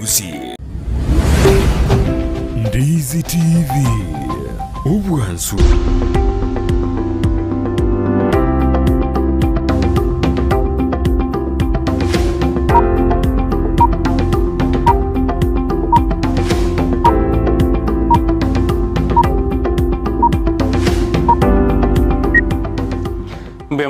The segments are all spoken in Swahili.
Gusi. Ndizi TV. Ubwansu.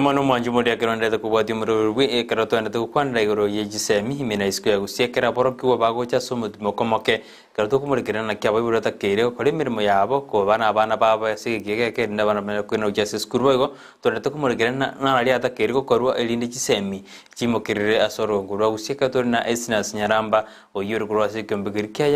Mano mwanjumo dia kironda ta kubati mururwi karato anda ta kwanda igoro yejisemi himena isku ya gusiekera boroki wa bago cha Omotimoko Omoke karato kumurikira na kyaba ibura ta kere kore mirimo yabo ko bana baba sigege ke nda bana kwena Bwechisukuru igo tonda ta kumurikira na ali ata kere ko korwa elinde gisemi chimokirire asoro ngurwa gusieka torna Esnahs Nyaramba oyuru kurwa sikembigir kya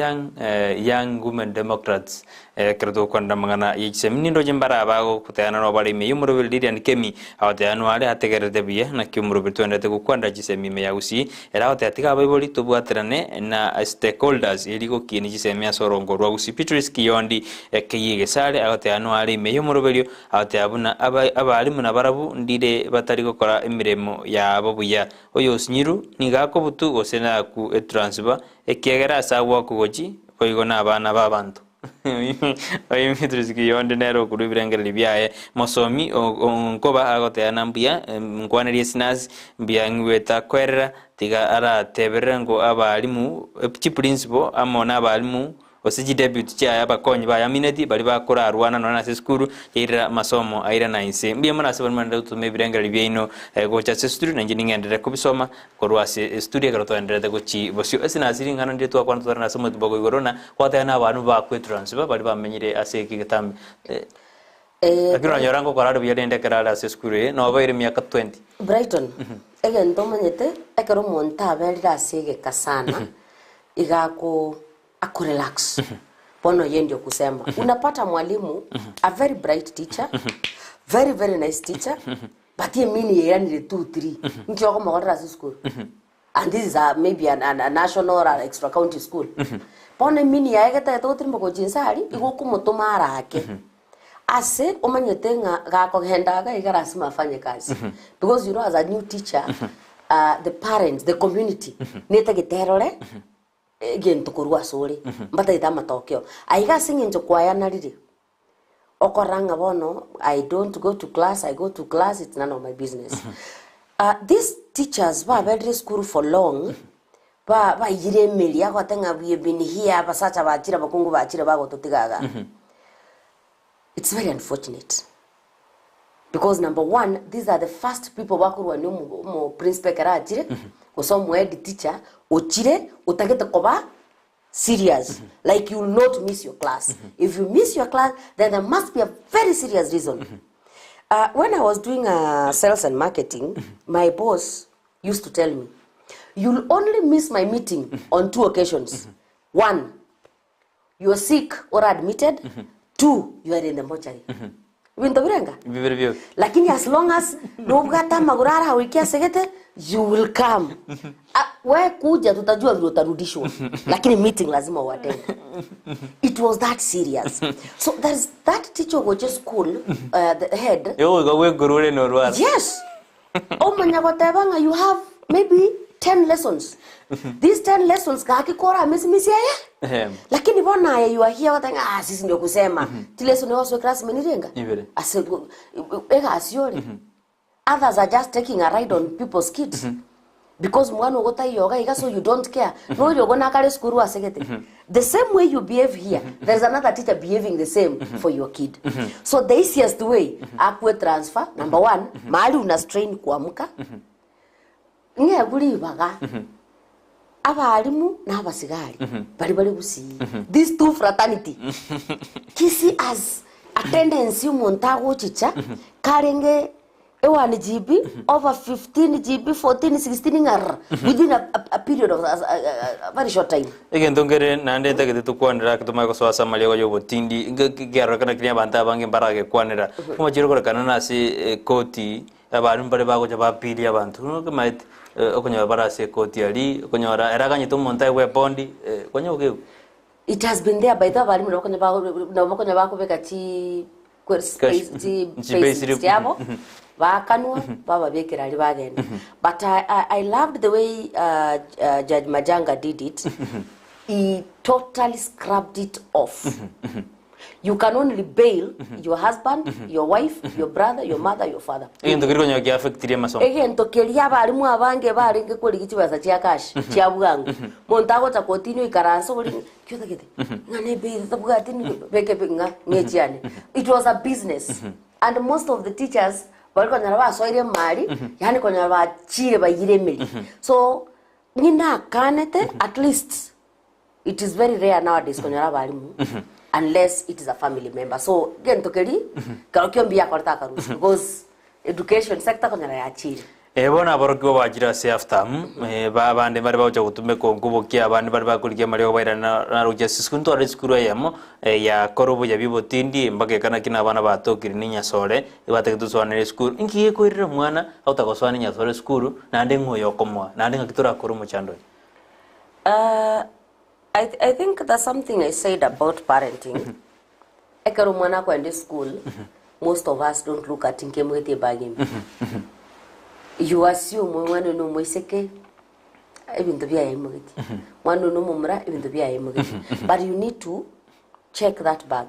young women democrats karato kwanda mangana yejisemi nindo jimbara bago kutayana no bali me yumuro diri and kemi awate anuale ategerete biye na kyumuro bitwendete gukwanda gisemi me yagusi era awate atiga bayiboli tubwaterane na stakeholders eligo kini gisemi asorongo rwa gusi Petrus Kiyondi ekiyige sale awate anuale me yumuro awate abuna abalimu na barabu ndire batari gukora imiremo yabo buya oyo sinyiru nigako butu osena ku transfer ekiyegera asagwa kugoji koigona abana babantu oyi Petrus Kiyondi nero kurubirengera libyaye mosomi onkoba agote anambia nkwaneri Esnahs mbia ngweta kwerera tiga ara teberengo abalimu chi principal amona abalimu osiji debut cha abakonyi ba yamineti bali bakora arwana nona seskuru ira masomo aira na inse mbia mona sabon manda tume birengera libyaino gocha seskuru na njini ngendere kubisoma korwa studio garoto endere gochi bosio Esnahs ngana ndeto akwana torana somo tibogo igorona kwata na abantu bakwe transfer bali bamenyire aseki gatambe akira nyorango korado byadende karala seskuru no bayire miaka 20 Brighton egen tomanyete ekero monta abelira asege kasana igako akurelax pono yendio kusema unapata mwalimu a very bright teacher very nice teacher but ye mini yani 2 3 nkioko magodra school and this is maybe a national or an extra county school pono mini yaegeta to trimbo ko jinsari igoko mutumara hake ase omanyete ngako hendaga igarasima afanye kazi because you know as a new teacher the parents the community neta giterore gento kurwa sore mbata itama tokyo aiga singinjo kwayana riri okoranga bono I don't go to class, I go to class, it's none of my business. These teachers ba very school for long ba yire meli ya kwatenga we been here basacha bachira bakungu bachira bago totigaga. It's very unfortunate because number one, these are the first people bakurwa no principal karachire osomwe head teacher ochire utagete koba serious like you will not miss your class. If you miss your class, then there must be a very serious reason. When I was doing sales and marketing, my boss used to tell me, you'll only miss my meeting on 2 occasions. 1, you are sick or admitted. 2, you are in the mortuary. Lakini as long as nobugata magurara hawikia segete, you will come. We kuja tutajua vile utarudishwa. Lakini meeting lazima uattend. It was that serious. So there's that teacher was just school, the head. Yes. Omanyagotebanga, you have maybe 10 lessons. These 10 lessons kakikora misi ya. Lakini bona you are here watanga sisi ndio kusema. Ti lesson was class menirenga. Ega asiori. Others are just taking a ride on people's kids. Because mwana ogota yoga iga so you don't care. No you're gonna kale skuru asegete. The same way you behave here, there's another teacher behaving the same for your kid. So the easiest way akwe transfer number 1, mahali una strain kuamka. Nge buli baga. Abalimu na abasigari bali gusi. These two fraternity. Kisi as attendance montago chicha karenge 1 GB over 15 GB 14 16 ngar within a period of a very short time. Again tongere nande take to kwandra to mai ko swasa malego yo botindi gero kana knya banta bange barage kwanera kuma jiro ko kana na si koti abantu bare bago jaba pili abantu no mait okonya bara se koti ali okonya era kanyi to monta we bondi konya uke. It has been there by the balimu okonya bako beka chi space yabo bakanwa baba bekera ali bagenda. But I loved the way Judge Majanga did it. he totally scrubbed it off. You can only bail your husband, your wife, your brother, your mother, your father. Again, to kelia balimu abange balinge kuri kichibaza kya cash kya bwangu. Montago ta continue ikaranso kuri kyo takete. Ngane be tabugati ni beke nga ngechiane. It was a business. And most of the teachers balikuwa nyaraba soire mali, yani kwa nyaraba chire bayiremeli. So nina kanete at least it is very rare nowadays kwa nyaraba balimu. Unless it is a family member. So again tokeri karokiombi yakorta karusi because education sector konyara yachiri. Bona barokyo bajira se after bande bari bacha gutume ko ngubokia abandi bari bakurikia mari obaira na roja sikunto ari skuru yamo ya korobo ya bibotindi mbage kana kina abana batokiri ninya sore ibate kutuswanire skuru inkiye koirire mwana autakoswani nya sore skuru nande ngoyo komwa nande ngakitura koro muchando. I think that's something I said about parenting. Ekero mwana kwende school, most of us don't look at nkemwete bagim. You assume mwana no moiseke ibintu bya yemugiti. Mwana no mumra ibintu bya yemugiti. But you need to check that bag.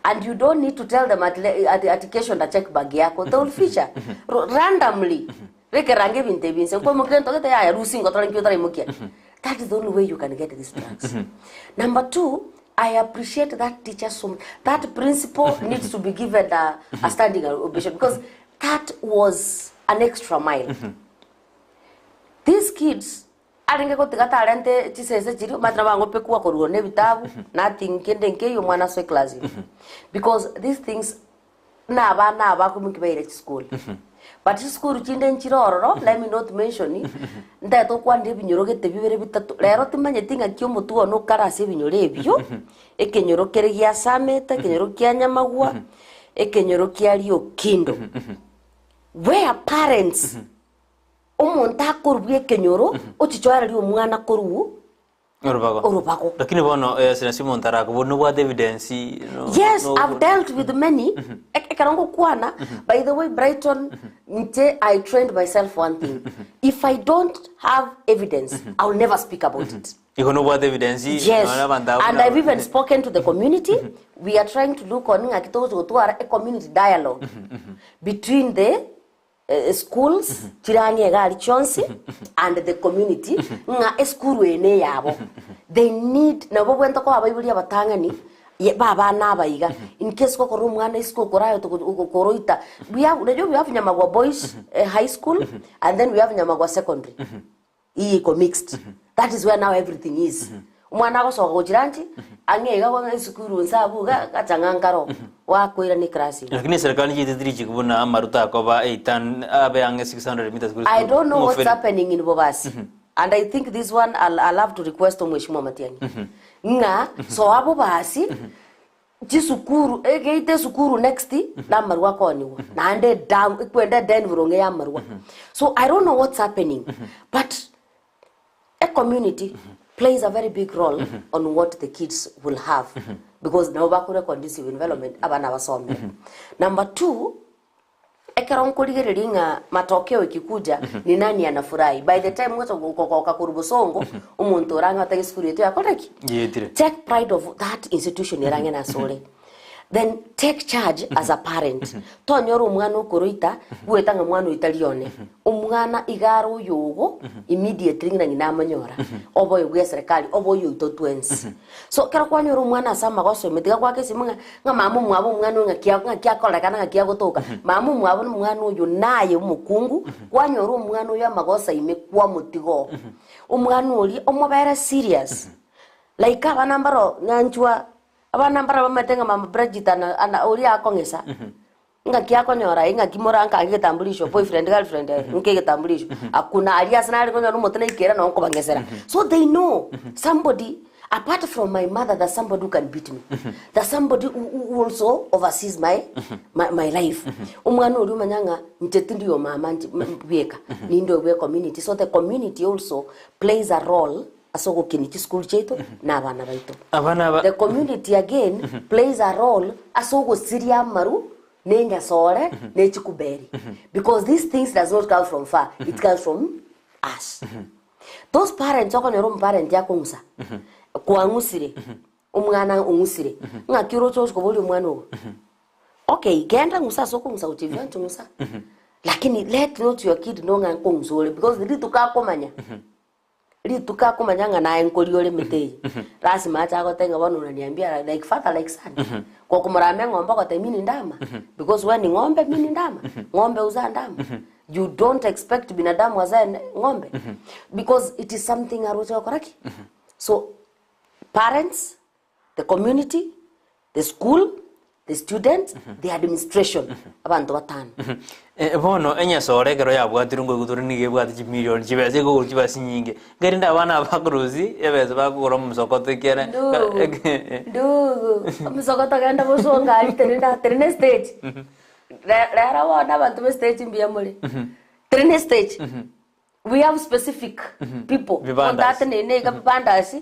And you don't need to tell them at the education that check bag yako. They will feature randomly. Weke range binte binse kwa mkrento kete ya rusi ngotara nkiotara imukia. That is the only way you can get these drugs. Number 2, I appreciate that teacher so much. That principal needs to be given a standing ovation because that was an extra mile. These kids, aringe ko tigata arente chisese chiri matraba ngope kuwa koruone bitabu nothing kende nke yo mwana so class. Because these things na aba kumukibere school. But school chinde nchiroro, let me not mention it. Ndato kwande binyoroge bibere bitatu. Lero timanye tinga kyo mutu ono karase binyore byo. Ekenyorokere gya sameta, kenyorokia nyamagwa, ekenyorokia lio kindo. Where parents omonta korubye kenyoro, ochichwara lio mwana korubu. Orubago. Lakini bono sinasimo ntara ko no what evidence yes, I've dealt with many. Ekarongo kwana. By the way, Brighton, I trained myself one thing. If I don't have evidence, I'll never speak about it. You know what evidence? Yes, and I've even spoken to the community. We are trying to look on a community dialogue between the schools, and the community. They need na wento ko abayibuli abatangani baba nabaiga in case ko rumwana school korayo to koroita we have Nyamagwa boys high school and then we have Nyamagwa secondary iko mixed. That is where now everything is. Umwana ko so gojiranti angega ko school nsabu gatangangaro wa koira ni class. Lakini serikali jitidiri kubuna amaruta ko ba 8 abe ange 600 meters. I don't know what's happening in Bobasi. And I think this one I'll have to request Mheshimiwa Matiang'i. Nga so abo basi Bwechisukuru egeite sukuru next na marwa koniwa. Na ande dam kwenda Denver ya marwa. So I don't know what's happening. But a community plays a very big role on what the kids will have because na bakure conducive environment abana basome. Number 2, ekaron kuligerelinga matokeo ikikuja ni nani anafurahi. By the time ngoto kwa kurubosongo umuntu oranga ta school yetu yakoreki. Take pride of that institution irange na sole. Then take charge as a parent. Tonyoro umwana ukoroita gwetanga mwana italione. Umwana igaro yogo immediately ngina manyora. Obo yugwe serikali obo yuto twins. So kera kwanyoro umwana asama goso metiga kwake simunga nga mamu mwabo umwana ngakia kola kana ngakia gotoka. Mamu mwabo umwana uyu naye umukungu kwanyoro umwana uyu amagosa imekwa mutigo. Umwana uli omobera serious. Like abana mbaro nyanchwa abana mbara bamatenga mama Bridget ana uri akongesa ngakia konyora ngakimora nkagetambulisho boyfriend girlfriend nkegetambulisho akuna alias na alikonyora umotena ikera na onko bangesera. So they know somebody apart from my mother, there's somebody who can beat me. There's somebody who also oversees my life. Umwana uri manyanga ntetindi yo mama bweka nindo bwe community. So the community also plays a role asoko kinichi school cheto na abana baito. The community again plays a role asoko siria maru nenga sore nechikuberi. Because these things does not come from far, it comes from us. Those parents wako nyoro parent yako musa. kwangusire umwana ungusire ngakiro cho skoboli umwana ugo okay genda ngusa soko ngusa utivyantu ngusa lakini let not your kid no nganko ngusole because rituka komanya ngana enkoliole meteye lazima acha agotenga bano unaniambia like father like son kwa kumrame ngombe kwa mini ndama because when ni ngombe mini ndama ngombe uza ndama you don't expect binadamu azae ngombe because it is something arocho koraki so parents, the community, the school, the students, the administration abantu batano bono enya sore kero ya bwatirungo guturi nige bwati million jibeze go jibasi nyinge garinda abana bakuruzi ebeze bakugora musokoto kera ndugu musokoto ganda bosonga alitenenda trene stage rara wana abantu be stage mbia muri trene stage we have specific people on that nene ga bandasi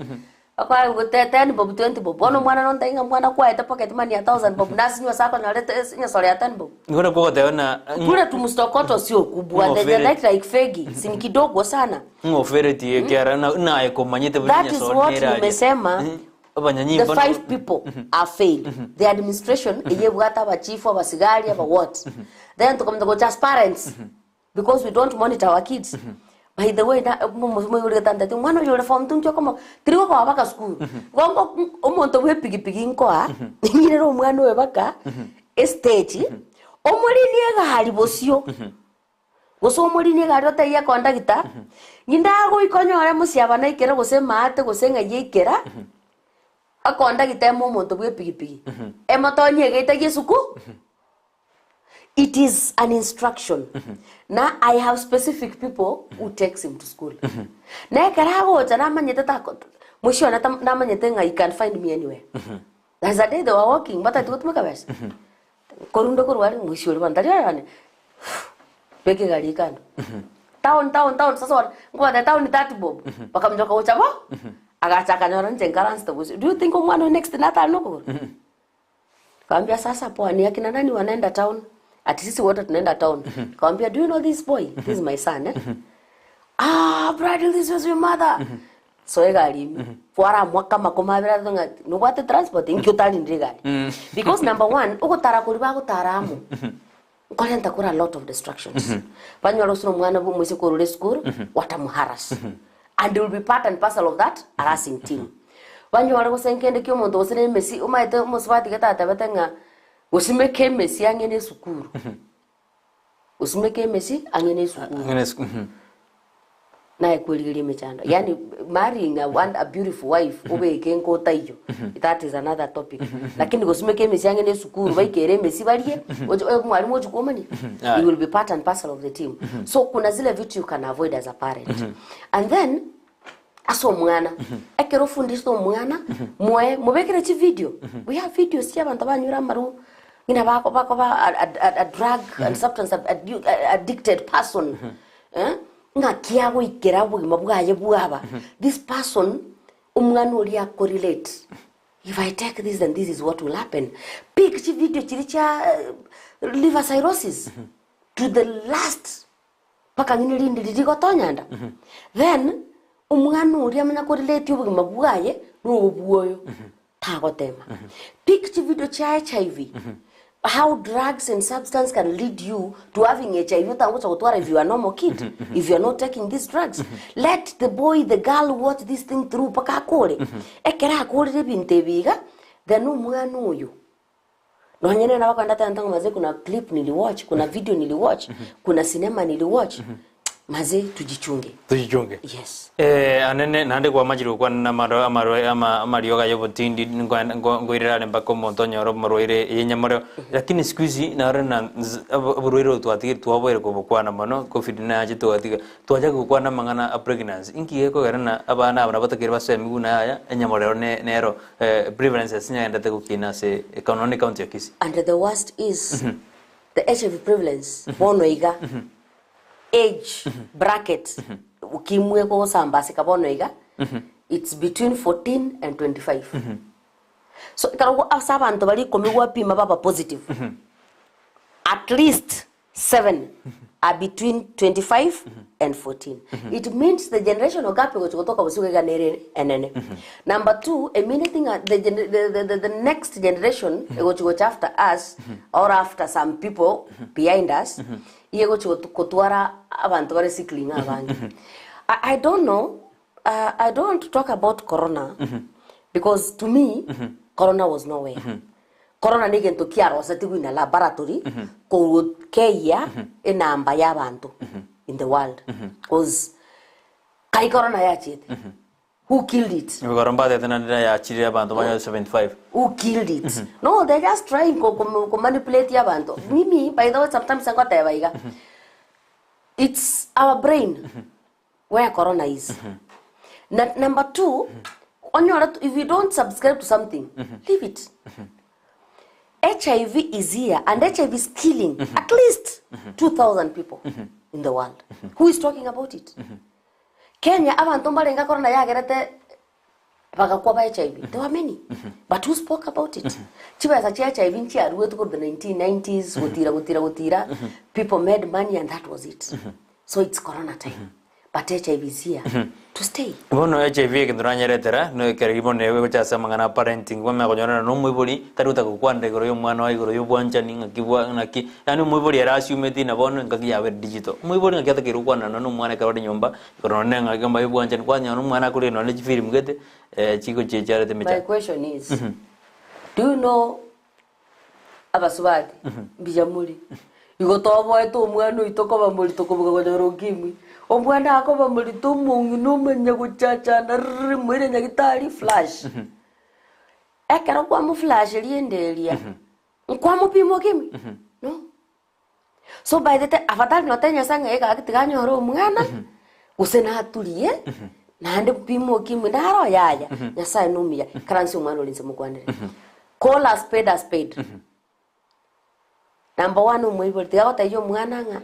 akwa ngotete bob 20 bob ono mwana nonta inga mwana kwa eta pocket money ya 1000 bob nasi nywa sako na leta nya sore ya 10 bob ngona kwa teona kule tumustokoto sio kubwa the like fegi sini kidogo sana ngofereti yekera na eko manyete bunya sore that is what nimesema the 5 people are failed the administration eye bwata ba chief aba sigari aba what then to come to just parents because we don't monitor our kids. By the way, na mo yule tanda tu mwana yule form tu kama kiriwo kwa baka school. Gongo omonto we pigi nko a. Nyirero mwana we baka stage. Omuli niega hali bosio. Goso omuli niega hali otaiya konda gita. Nyindago ikonyore musiaba na ikera gosema ate gosenga yikera. Akonda gita mo omonto we pigi. Emotonye gita yesuku. It is an instruction. Now I have specific people who takes him to school. Na karago jana manyete tako. Mwisho na manyete nga you can find me anywhere. There's a day they were walking, but I thought makabes. Korundo korwali mwisho le bandari yani. Peke gari kando. Town sasa ngwa the town ni 30 bob. Bakamjoka uchabo. Agachaka nyora njengalansi to. Do you think umwana next natal no? Kaambia sasa poa ni akina nani wanaenda town? At sisi wote tunaenda town. Kaambia do you know this boy? This is my son, eh? Brother, this was your mother. So egari fuara mwaka makoma bera donga no what transport in kyutali ndrigali. Because number 1, uko tarakuri ba taramu. Kwani ntakura a lot of distractions. Panyo rosuno mwana bu mwese korule school watamuharas. And they will be part and parcel of that harassing team. Panyo wako senkende kyo mondo osene mesi umaite moswati kata tabetenga usimeke mesi angene sukuru. Usimeke mesi angene sukuru. Na ekweli mechanda. Yani marrying a beautiful wife obe kenko taiyo. That is another topic. Lakini usimeke mesi angene sukuru baikere mesi baliye mwalimu ojukomani. You will be part and parcel of the team. So kuna zile vitu you can avoid as a parent. And then aso mwana ekero fundisto mwana moe mobekere chi video. We have videos here abantu banyura maru ngina bako a drug and substance addicted person. Nga kiago ikera bugima bwaye bwaba. This person umwana uri correlate. If I take this then this is what will happen. Pick chi video chiricha liver cirrhosis to the last paka ngini lindi ligotonyanda. Then umwana uri amanya correlate ubugima bwaye n'ubwoyo tagotema. Pick chi video cha HIV. How drugs and substance can lead you to having HIV if you are normal kid, if you are not taking these drugs. Let the boy, the girl watch this thing through pakakore. Ekera akore bintebiga, then umwana uyu. No nyene na wakanda tantango maze kuna clip niliwatch, kuna video niliwatch, kuna cinema niliwatch. Maze tujichunge. Tujichunge. Yes. Anene nande kwa majiru kwa na marioga yobo tindi ngoirira ne bako montonya ro maroire yenyamaro lakini squeeze na rena aburuiro tuwaboire ko kwa na mano covid na aje tuwaja kwa na mangana pregnancy inki yeko garana abana abatakira basemi na ya enyamaro nero prevalence sinya endate kukina se economic count yakisi. And the worst is the HIV prevalence bonoiga age bracket ukimwe ko sambase kabonoiga it's between 14 and 25. So karo asabantu bali komigwa pima baba positive at least 7 are between 25 and 14. It means the generation of gap gotoka busuga nere enene. Number 2, anything the next generation gochi after us or after some people behind us iye gochi kotwara abantu bare cycling abangi. I don't know. I don't want to talk about corona because to me corona was nowhere. Corona nigento kiaro satigu in a laboratory ko keya enamba ya bantu in the world because kai corona ya chit. Who killed it? 75. Who killed it? No, they're just trying to manipulate ya bantu. Mimi, by the way, sometimes I got it's our brain where corona is. Number 2, if you don't subscribe to something, leave it. HIV is here, and HIV is killing at least 2,000 people in the world. Who is talking about it? Kenya, abantombalenga corona yagerete bagakwaba HIV. There were many, but who spoke about it? Chiba sa HIV nchi aruwe tuko the 1990s, gutira. People made money, and that was it. So it's corona time. But HIV is here to stay. Bono HIV kenduranyerethera no keribone gochasa mangana parenting kwa mekonyona no mwibori taruta kukwande goro yo mwana wa igoro yo bwanchani ngakibwa naki yani mwibori era assume na bono ngaki yawe digital mwibori ngakata kirukwana no mwana karode nyomba goro nenga gamba yo bwanchani kwanya no mwana kuri no le film gete chiko checharete mecha. My question is do you know abasubati bijamuri igotobo eto mwana itoko bamuri tokobuga gojoro kimi omwana akoba muri tumungu no menya guchacha na mwire nyagitari flash ekero kwa mu flash liendelia kwa mu pimo kimi no so by the time avatari no tenya sanga eka akitiganyo ro mwana usena atulie na ande pimo kimi ndaro yaya nyasaye numia karansi umwana olinze mukwanire call a spade. Number 1 umwibori tiagota hiyo mwana nga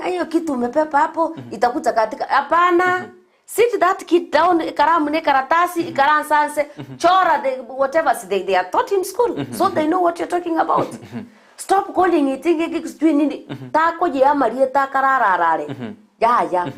hiyo kitu umepepa hapo itakuta katika hapana. Sit that kid down, karamu ne karatasi ikaransanse chora whatever they are taught in school so they know what you're talking about. Stop calling it nini tako je amarie takarararare ya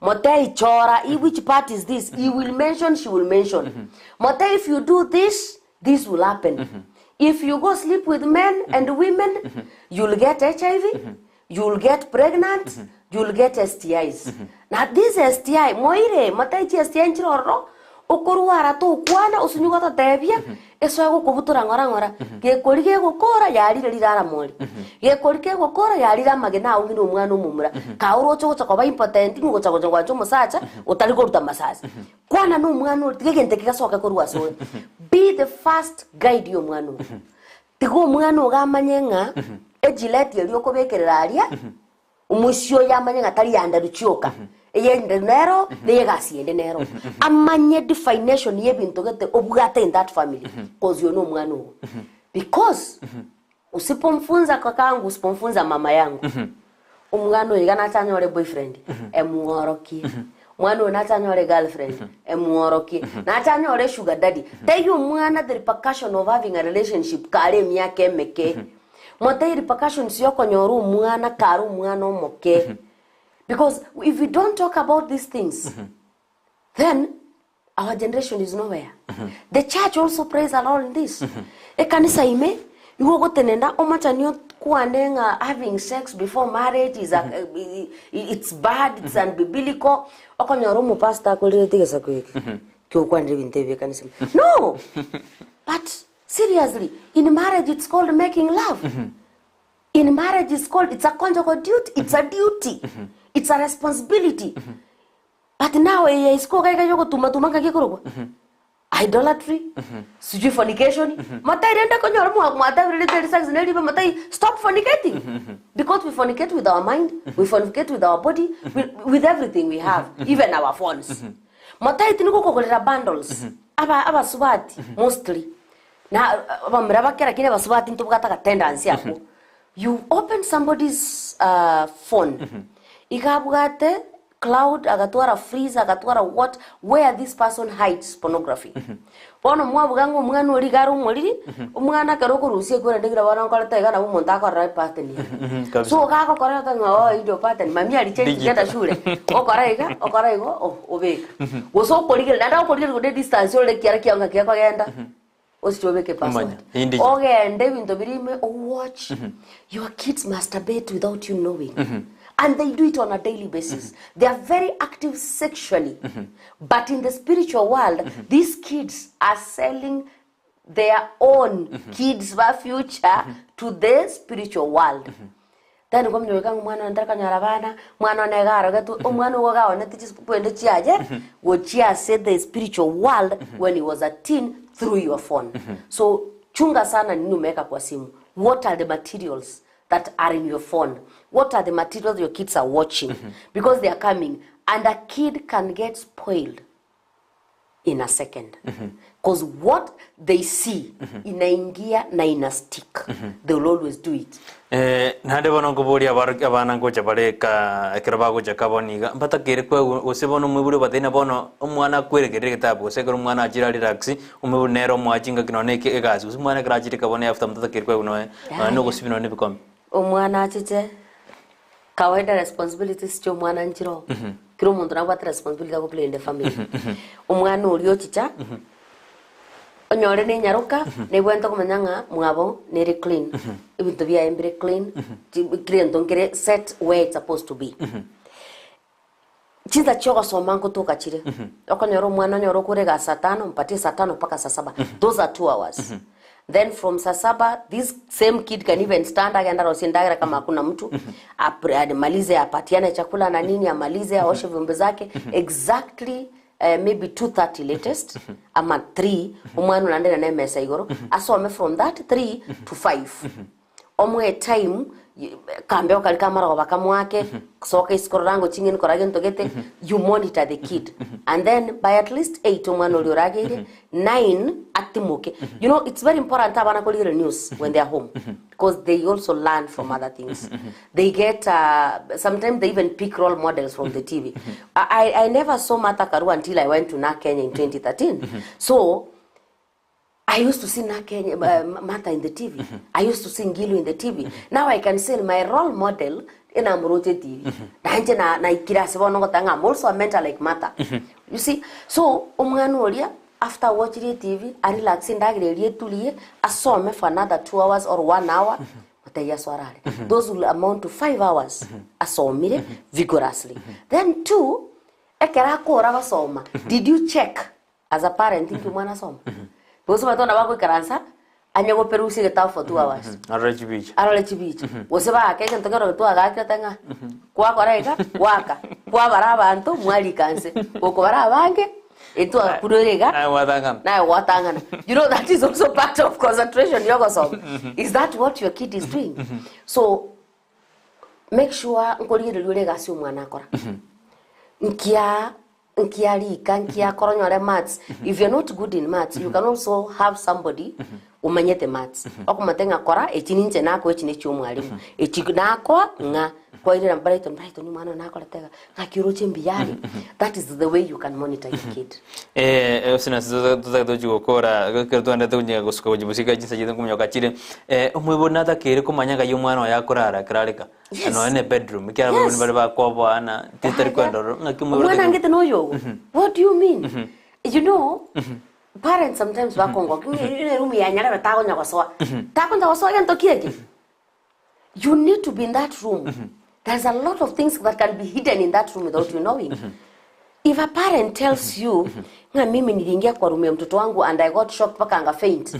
Motei chora which part is this, he will mention, she will mention. Motei, if you do this will happen. If you go sleep with men and women, you'll get HIV, you'll get pregnant, you'll get STIs. Now this STI, moire, matai STI nchiroro, okuruara to kwana usunyuga tebia, eso yako kubutura ngora. Ge kolike gukora yari rirara mori. Ge kolike gukora yari ramagena ungino umwana umumura. Kauro cyo kwa important ngo cyo cyo musacha, utali koruta masaza. Kwana no umwana utigente kikasoka kurwa so. Be the first guide yo mwana. Tigo mwana ugamanyenga ejileti yoko bekerera aria. Umusyo yamanyenga tari yanda ruchyoka. Yende nero, legasiende nero. Amanye definition yebintu gete obugate in that family. Cause you know mwana. Because usipomfunza kakangu, usipomfunza mama yangu. Umwana yigana chanyore boyfriend, emuoroki. Mwana unachanyore girlfriend, emuoroki. Na chanyore sugar daddy. Tell you mwana the repercussion of having a relationship kare miyake meke. Mote repercussions yoko nyoru mwana karu mwana omoke. Because if we don't talk about these things, then our generation is nowhere. The church also plays a role in this. Ekanisa ime, you go tenenda omachanyo kuanenga having sex before marriage is it's bad, it's unbiblical. Okonyoro mu pastor kolire tigesa kweke. Kyo kwandire bintebe kanisa. No. But seriously, in marriage it's called making love. In marriage it's a conjugal duty, it's a duty. It's a responsibility. But now is idolatry, fornication. Stop fornicating. Because we fornicate with our mind, we fornicate with our body, with everything we have, even our phones. Bundles. Aba swati mostly. Now tendency. You open somebody's phone. Ikabugate cloud agatwara freeze agatwara what where this person hides pornography. bono mwabuga ngo umwana uri garu umuriri umwana karo kurusie kwera ndigira bana ngora tega na umuntu akora pattern so kako kora tanga idio pattern mami ali change kenda shule okora igo obeka goso korigera nda korigera go distance ole kiara kianga kia kwagenda ositobeke password ogende bintu birime watch your kids masturbate without you knowing and they do it on a daily basis. They are very active sexually. But in the spiritual world, these kids are selling their own kids' future to the spiritual world. Then come to the mwana ndaka nyarabana mwana negara gatu mwana woga na teaches kwende chiaje wo chia said the spiritual world when he was a teen through your phone. So chunga sana nini umeweka kwa simu. What are the materials that are in your phone? What are the materials your kids are watching? Because they are coming. And a kid can get spoiled in a second. Because what they see, inaingia na ina stick. They will always do it. Nade bono ngobori abana ngoja bareka ekirabago jakaboniga batakere kwe osebono mwibure batena bono umwana kweregerere gitabo sekero umwana ajira relax umwe nero mwajinga kinoneke egazi umwana grajire kabone after mtatakere kwe no no gosibino ne bikom umwana achiche kawaida responsibilities cho mwana njiro kiro muntu na what responsibility go play in the family umwana uri ochicha onyore ne nyaruka ne bwento kumanyanga mwabo ne clean ibintu bya embre clean clean donkere set where it's supposed to be chinza choka somango toka chire okonyoro mwana nyoro kurega saa 5 mpatie saa 5 mpaka saa 7 those are 2 hours then from saa 7 this same kid can even stand againda rosindagira kama hakuna mtu amalize apatiane chakula na nini amalize aoshe vyombo zake exactly maybe 2:30 latest ama 3 umwana unaendana na mesa igoro asome from that 3 to 5 omwe time kambe okalika mara bakamwake soka iskororango chingeni korage ntogete you monitor the kid and then by at least 8 umwana oliorage 9 atimuke you know it's very important abana kolire news when they are home because they also learn from other things they get sometimes they even pick role models from the TV. I never saw Martha Karua until I went to Kenya in 2013 so I used to see Martha in the TV. I used to see Ngilu in the TV. Now I can say my role model in Amrote TV. I'm also a mentor like Martha. You see? So, after watching the TV, I relax in that I saw me for another 2 hours or 1 hour. Those will amount to 5 hours. I saw me vigorously. Then 2, did you check as a parent into one soma? Boso matona bako karansa anyago perusi geta for 2 hours. Arole beach. Woseba akeke ntongero to agaka tanga. Kwa koreka waka. Kwa baraba anto mwali kanse. Oko barabange eto akudorega na watangana. You know that is also part of concentration yoga song. Is that what your kid is doing? So make sure nkolire lurega si umwana akora. Nkia maths. If you're not good in maths, you can also have somebody umanyete maths. Okumatenga kora echininche nako echinicho mwalimu. Echinako nga kwa ile Brighton ni mwana nako latega ngakiroche mbiyali. That is the way you can monitor your kid. Osina tuzadojugo kora kertwanda tunye gosko jibusika jinsa jidan kumyoka chire umwibona takere kumanyanga yumwana yakorara kralika ano ene bedroom kyara bari bakwa bana titari kwendoro ngakimwibona mwana ngete noyo. What do you mean? You know parents sometimes bakongo ile room ya nyara batago nyagosoa tako nyagosoa gento kieki. You need to be in that room. There's a lot of things that can be hidden in that room without you knowing. If a parent tells you, nga mimi niliingia kwa room ya mtoto wangu and I got shocked paka anga faint.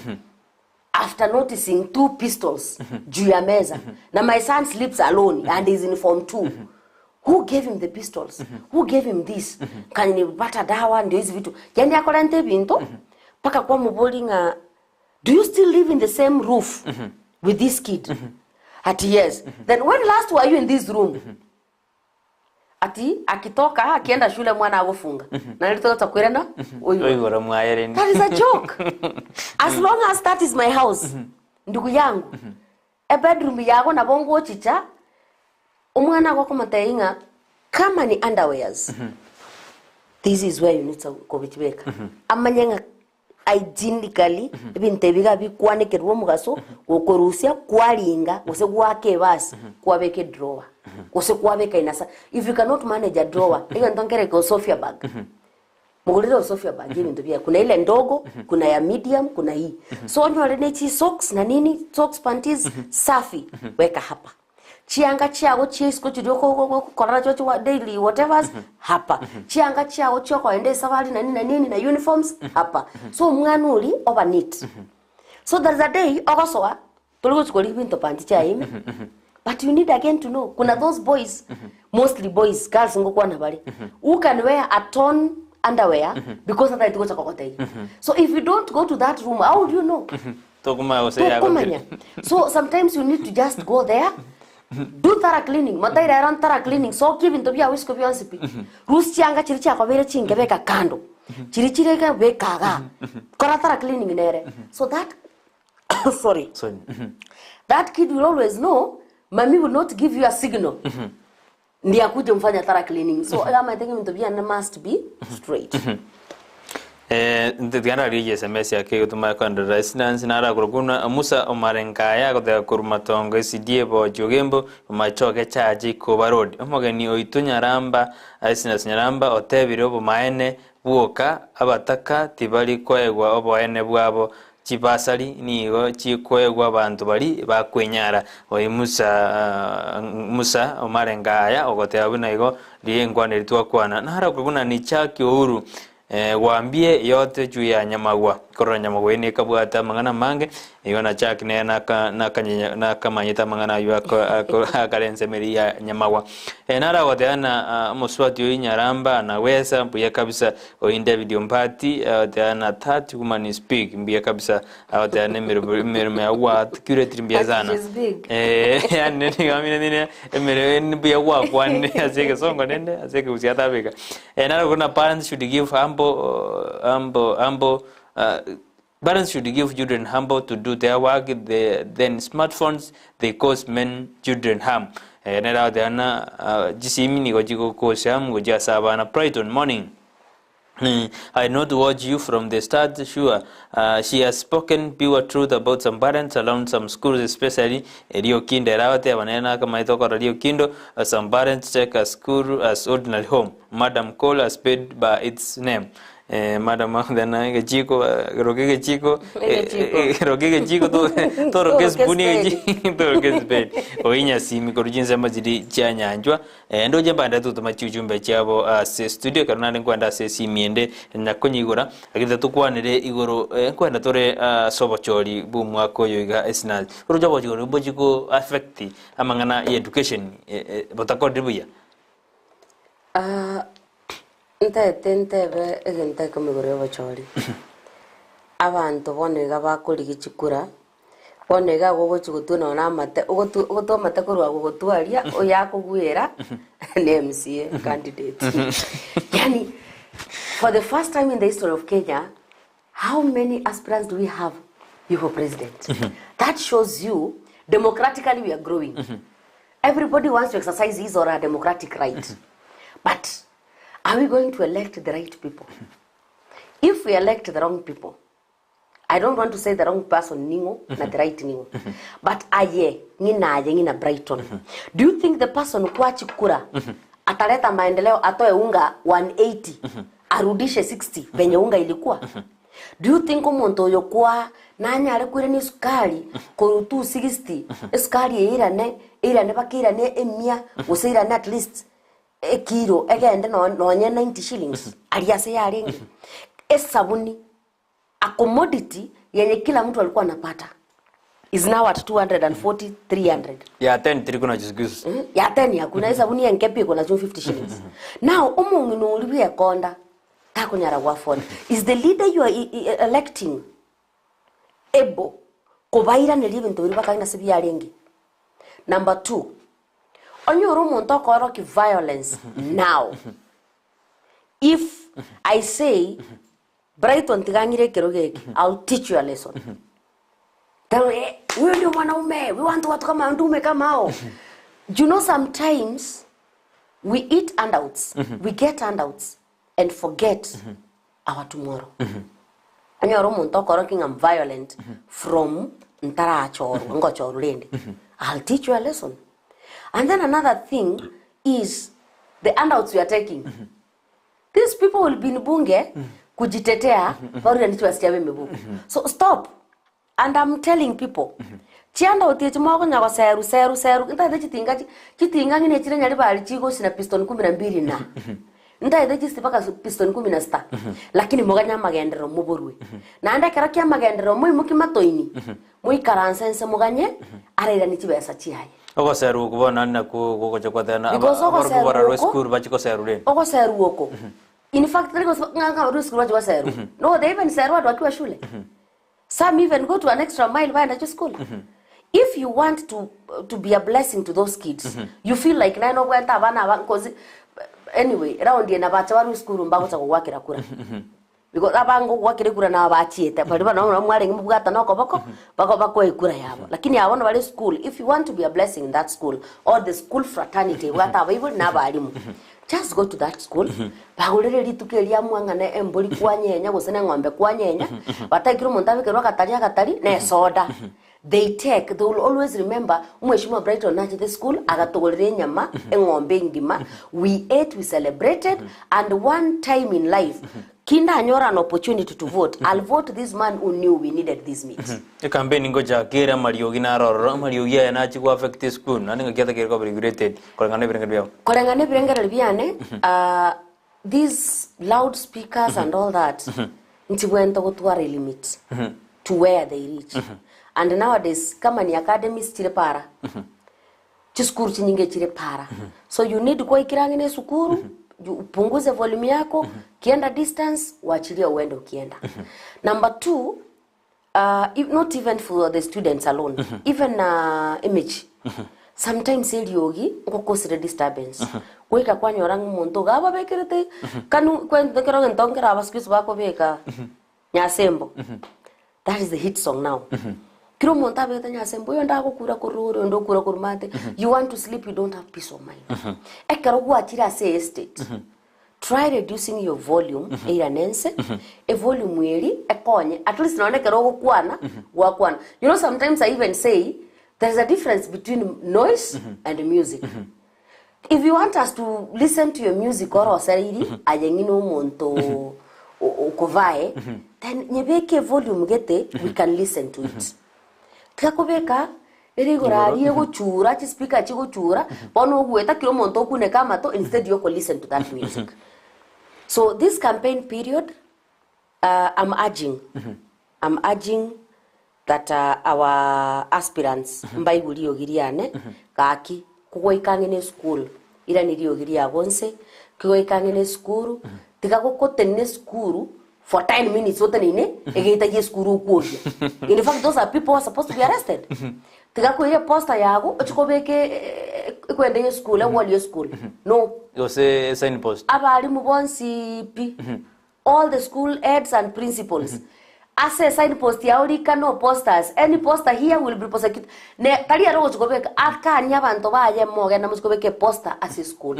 After noticing 2 pistols juu ya meza. Na my son sleeps alone and is in form 2. Who gave him the pistols? Who gave him this? Kanipata dawa ndio hizi vitu. Yaani akola nte binto paka kwa muboli nga do you still live in the same roof with this kid? Ati yes. Then when last were you in this room? Ati akitoka akienda shule mwana agofunga. Na nilitoka takwenda oyo mwayere. That is a joke. As long as that is my house. Ndugu yangu. A bedroom yago na bongo chicha. Umwana wako matainga kama ni underwears. This is where you need to go bichweka. Amanyenga hygienically ibintu biga bikwanikirwo mugaso gukurusia kwaringa guse gwake basi kwabeke drawer guse kwabeka inasa. If you cannot manage a drawer hiyo ndongere ko Sophia bag muguliro Sophia bag ibintu bia kuna ile ndogo kuna ya medium kuna hii so nyore nechi socks na nini socks panties safi weka hapa chianga chiago chisko chidoko korara chocho wa daily whatever hapa chianga chiago choko ende safari na nini na uniforms hapa so mwanuli over neat so there's a day ogosoa tuliko chikoli bintu panti cha ime but you need again to know kuna those boys mostly boys girls ngokwa na bali who can wear a torn underwear because that ituko chakokotei so if you don't go to that room how do you know so sometimes you need to just go there do thorough cleaning mataira ran thorough cleaning so kibintu bya wisko byansipi rusianga chiri chako bere chinge beka kando chiri ka bekaga kora thorough cleaning nere so that sorry that kid will always know mommy will not give you a signal ndiye akuje mfanya thorough cleaning so kama I think bintu bya must be straight ndigana rije SMS yake gutuma kwanda resonance nara kuruguna Musa Omarengaya gothe kurumatongo CDA bo jogembo machoke chaji ko road omogeni oitu Nyaramba Esnahs Nyaramba otebire obo maene buoka abataka tibali kwegwa obo ene bwabo chibasari nigo chikwegwa abantu bali bakwenyara oyi Musa Omarengaya ogote abuna igo liengwane litwa kwana nara kuruguna ni chaki uhuru waambie yote juu ya nyamagwa korora nyamagwa ni kabwata mangana mange yona chak ne na kamanyita mangana yako akarense meria nyamagwa nara wadeana muswati Nyaramba na wesa mbuye kabisa oinde video mpati wadeana tatu kumani speak mbuye kabisa wadeana mirme wa curate mbuye zana yani ngamine nene mere mbuye wa kwane azeke songo nende azeke usiata beka nara kuna parents should give parents should give children humble to do their work. Then smartphones they cause men children harm. Nera dana jisimi ni gojiko kosam goja sabana Brighton morning. I not watch you from the start. Sure, she has spoken pure truth about some parents around some schools, especially Rio Kindo. Rawate wanena kama itoko Rio Kindo. Some parents take a school as ordinary home. Madam call as paid by its name. Madam dana ke chico roke ke chico to roke spuni to roke spade oinya simi korujinza majidi chanyanjwa ndo jembanda tu machuchumbe chabo se studio karunane kwanda se simiende nakonyigora agitha tukwanire igoro kwenda tore sobochori bumwako yoiga Esnahs urujobo chigoro bojiko affect amangana education botakodribuya Ntebe egente komigoro bachori abantu bonega bakurigichukura bonega gogochugutuna na mate ogoto mate korwa gogotwaria oyakugwira ne MCA candidate yani for the first time in the history of Kenya how many aspirants do we have for president that shows you democratically we are growing everybody wants to exercise his or her democratic right but are we going to elect the right people? If we elect the wrong people, I don't want to say the wrong person ningo, not the right ningo. But aye, ngina Brighton. Do you think the person kwa chikura ataleta maendeleo atoe unga 180 arudishe 60 venye unga ilikuwa? Do you think umuntu yokwa nanya arekwire ni sukari korutu 60 sukari irane bakirane emia usirane at least kilo again no 90 shillings aliase yarengi sabuni a commodity yenye kila mtu alikuwa anapata is now at 240 300 ya 10 trikuna jisgus ya 10 yakuna sabuni yenkepi kuna 250 shillings now umungu no uliwe konda takunyara wafona is the leader you are electing able kubaira ne libintu biri bakagina sibi yarengi. Number 2, on your room on talk or violence now. If I say Brighton tigangire kirogeki, I'll teach you a lesson. Tell me, we want to come and do come out. You know, sometimes we eat handouts, we get handouts and forget our tomorrow. anyoro muntu okoroking am violent from ntara choru ngo choru lende. I'll teach you a lesson. And then another thing is the handouts we are taking. These people will be in bunge kujitetea varu ndicho asiabe mebuku. So stop. And I'm telling people chianda otiye mwako nyako seru nda chitinga ngine chire nyali bali chiko sina piston 12 na nda ide paka piston 16 lakini moganya magendero muborwe na anda karakia magendero muimuki matoini muikaransense moganye arira ni chibesa chihaye ogo seru kubona na ko chokwatana abaro school bachiko seru le ogo seru oko in fact there was nganga school bachiko seru no they even seru watu wakiwa shule. Some even go to an extra mile by to school. If you want to be a blessing to those kids, you feel like nano went abana because anyway, around the nabacha waru school mbago cha kuwakira kura. Because abango kuwakira kura na abachiete, but bana mwari ngibugata noko bako ikura yabo. Lakini abana bali school, if you want to be a blessing in that school or the school fraternity, wata bible na balimu. Just go to that school. Bagulere litukelia mwangane emboli kwanyenya gusene ngombe kwanyenya. Batakiro muntabike katari na soda. They will always remember umweshima Brighton na the school agatogolere nyama engombe ngima. We ate, we celebrated, and one time in life kinda anyora an opportunity to vote. I'll vote this man who knew we needed this meat. The campaign ngoja kera mariogi na roro mariogi ya na chiku affect the school na ninga kiata kera regulated korangane birengera biane these loudspeakers and all that ntiwento gutwara limit to where they reach. And nowadays kama ni academies chire para chiskuru chinyinge chire para so you need kwa ikirangine sukuru upunguze volume yako kienda distance waachilia uende ukienda. Number 2, if not even for the students alone, even image. Sometimes yogi ngo cause disturbance. Weka kwani orang muntu gaba bekerete kanu kwende kero ntongera abaskuis bako beka nyasembo. That is the hit song now. Kiro monta beta nyasembo yo ndako kura kururu ndo kura kurmate. You want to sleep, you don't have peace of mind. Ekero gwatira say estate. Try reducing your volume iranense a volume weri ekonye at least naone kero kwana wakwana. You know, sometimes I even say there's a difference between noise and music. If you want us to listen to your music or osariri ayengino monto ukovae then nyebeke volume gete we can listen to it. Takobeka erigorari guchura chi speaker chi guchura bono gweta kilo monto kune kama to instead you go listen to that music. So this campaign period I'm urging that our aspirants mbai guriyo giriane kaki kugoikangene school ira niriyo giria bonse kugoikangene school tikagokotene school for 10 minutes wotanine egeita ye school kuoja. In fact those are people who are supposed to be arrested. Tigakoye poster yago ochikobeke kwende ye school wali ye school no yose sign post abali mubonsi pi all the school heads and principals as a sign post yaurika no posters, any poster here will be prosecuted ne kali aro ochikobeka akanya abantu baye moge na musikobeke poster as a school.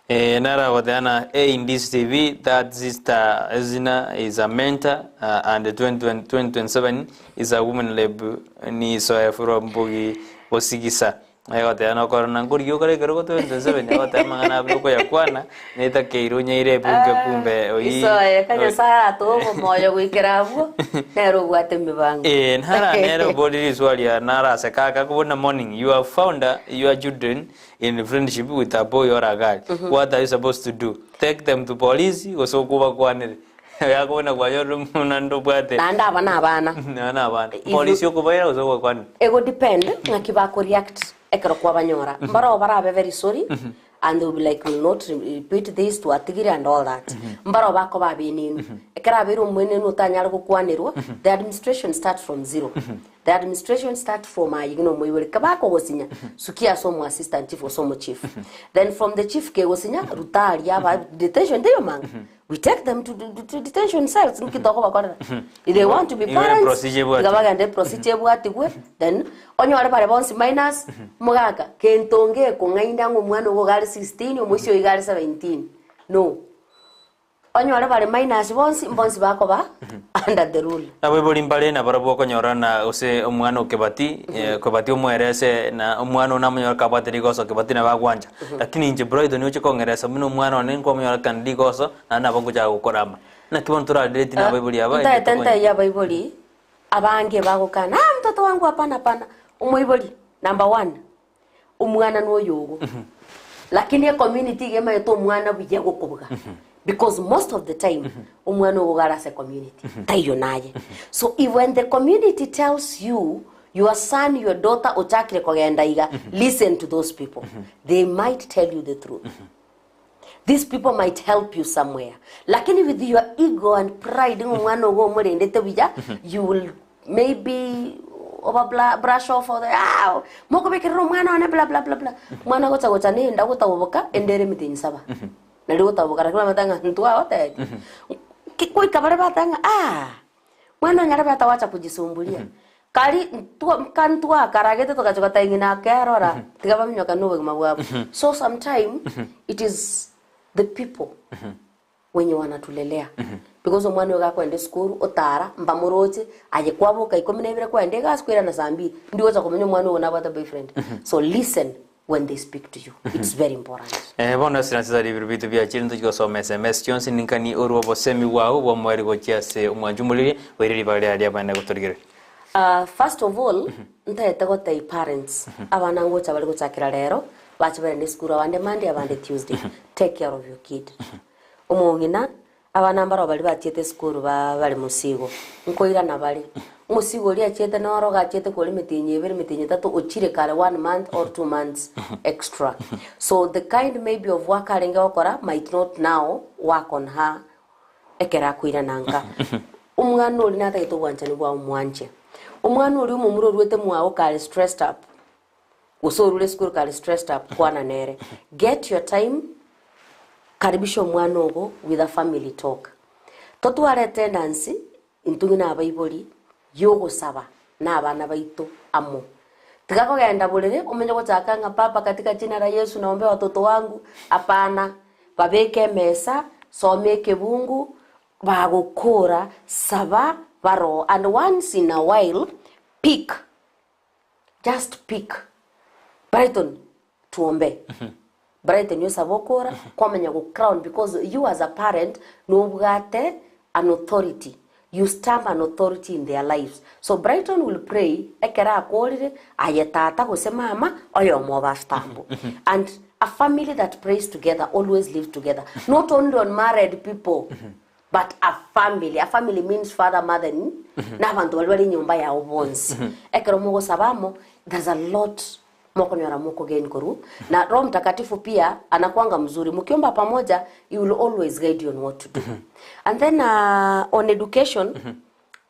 Nara wadana in this TV that sister Ezina is a mentor and 2027 is a woman lab ni so from Bogi Osigisa. Wadana korona nguri yokare kero 2027 wadana mangana bloko ya kwana neta keirunya ire bunge kumbe oi so kanya saa to moyo gwikirabu nero gwate mibango nara nero body swali ya nara sekaka kubona morning you have found your children in friendship with a boy or a girl. What are you supposed to do? Take them to police or so kuba kwane ya kuona kwa yoro munando bwate nanda abana police yo kuba ya so kwane ego depend ngakiba ko react ekero kwa banyora mbara obara very sorry and they will be like will not repeat this to atigiri and all that mbara bako babininu ekera biru mwene no tanyara kukwanirwa the administration start from zero. The administration start from mwiwele kabako gosinya sukia somo assistant chief or somo chief. Then from the chief ke gosinya rutari yaba detention deyo man. We take them to detention cells nkitoko bakora. If they want to be parents gabaga nde procedure bwatigwe then onyo wale pale bonsi minus mugaka kentonge ko ngainda ngo mwana go gali 16 omwisho igali 17. No. onyore bari minus bonsi bako ba under the rule abo boli mbale na barabo konyora na ose omwana okebati kobati omwerese na omwana na monyora kabati ligoso kebati na bagwanja lakini nje broido ni uche kongeresa muno omwana one ngo monyora kan ligoso na nabo kuja gukorama na kibon tura delete na bible aba tenta ya bible abange bagukana mtoto wangu hapana umwiboli number 1 umwana no yogo lakini community gema yeto umwana bije gukubuga because most of the time umwana ugara se community tayo naye so if when the community tells you your son your daughter ochakire kogenda iga listen to those people they might tell you the truth these people might help you somewhere lakini with your ego and pride umwana ugo murendete bija you will maybe brush off for the moko bekero mwana one bla bla bla bla mwana gocha ni ndagutaboka endere mitinyi saba nari gutabukara kila matanga ntwa hote kikoi kabare batanga mwana nyara bata wacha kujisumbulia kali ntwa karagete tokachoka taingina kerora tigaba minyoka no bwe mabwabo so sometimes it is the people wenye wanatulelea because omwana oga kwende school otara mbamuroche aje kwabuka 12 kwende gaskwira na sambi ndiwoza kumenya omwana ona bata boyfriend so listen when they speak to you it's very important bona sinasiza bitu bya chirinto gosoma SMS Johnson ninkani oruwa bosemi wao bo mwari gochiase umwanjumulire weriri bale ali abana gutorigere first of all ntayete gotei parents abana ngocha bali gochakira rero bache bali school awande Monday awande Tuesday take care of your kid omongina abana mbaro bali batiete school bali musigo nkoira na bali musigo lia chete noro ga chete ko mitinye tatu ochire kare 1 month or 2 months extra so the kind maybe of work arenga okora might not now work on her ekera kuira nanka umwana uri nata ito wanchani bwa umwanje umwana uri umumuro rwete mwawo kale stressed up usorule school kale stressed up kwana nere get your time karibisho mwana ogo with a family talk totu are tendency intungina abayiboli yogo saba na abana baito amo tikako genda bulele umenye gutaka nga papa katika jina la Yesu naomba watoto wangu hapana babeke mesa someke bungu bagukora saba baro and once in a while just pick Brighton tuombe Brighton you sabokora kwamenya go crown because you as a parent no bugate an authority you stamp an authority in their lives so Brighton will pray ekera akolire ayetata gusema mama oyo moba stamp and a family that prays together always lives together not only on married people but a family means father mother na abantu bali nyumba ya obonsi ekero mogo sabamo there's a lot moko nyora moko gain koru na Roho Mtakatifu pia anakuanga mzuri mkiomba pamoja he will always guide you on what to do and then on education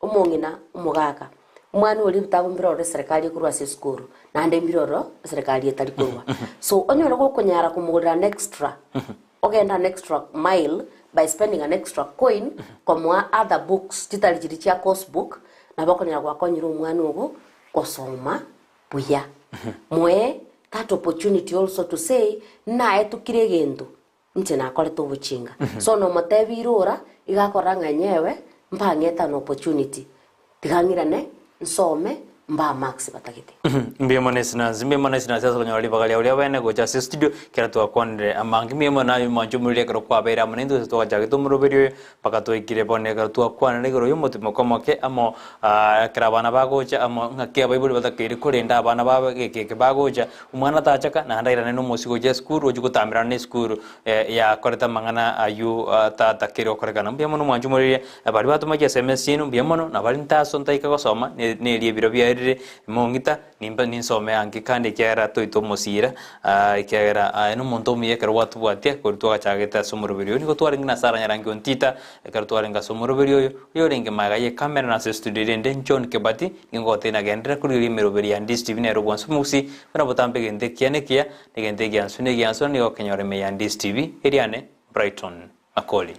umongina umugaka mwana uri butabumbiro serikali kurwa seskuru na ande mbiroro serikali etali kurwa so onyora go konyara kumugura an extra ogenda an extra mile by spending an extra coin komwa other books titali chia course book na bakonyara kwa konyira umwana ugo kosoma buya mwe that opportunity also to say nae tukire gendo nche na kole to buchinga so no motebirura igakora nganyewe mpangeta an opportunity tigangirane nsome mba max batagite mbiyemo nesina sasa konyoli bagali oli abene gocha studio kera to akonde amangi mbiyemo na manjumuri kero kwa bera munendo to aja to muroberio pakato ikire bone kero to akwana legero Omotimoko Omoke amo kera bana bagocha amo ngake bible batakire kurenda abana babeke bagocha umwana tachaka na ndaira no musigo je school ojuko tamira ne school ya koreta mangana ayu ta kero korekana mbiyemo no manjumuri bari batumaje SMS ino mbiyemo na bari ntaso ntaika gosoma ne liebiro bia mongita nimba ninsome anki kandi kera toito mosira kera no monto miye kero watu bwatia ko to achageta somoroberio ni ko to aringa sara nyarangi ontita kero to aringa somoroberio yo ringe magaye kamera na studio rende John Kebati ngote na gendra kuri meroberia Ndizi TV ne robon sumusi bana botambe gente kiane kia ne gente giansu ne giansu ne ko kenyore me Ndizi TV eriane Brighton Akoli.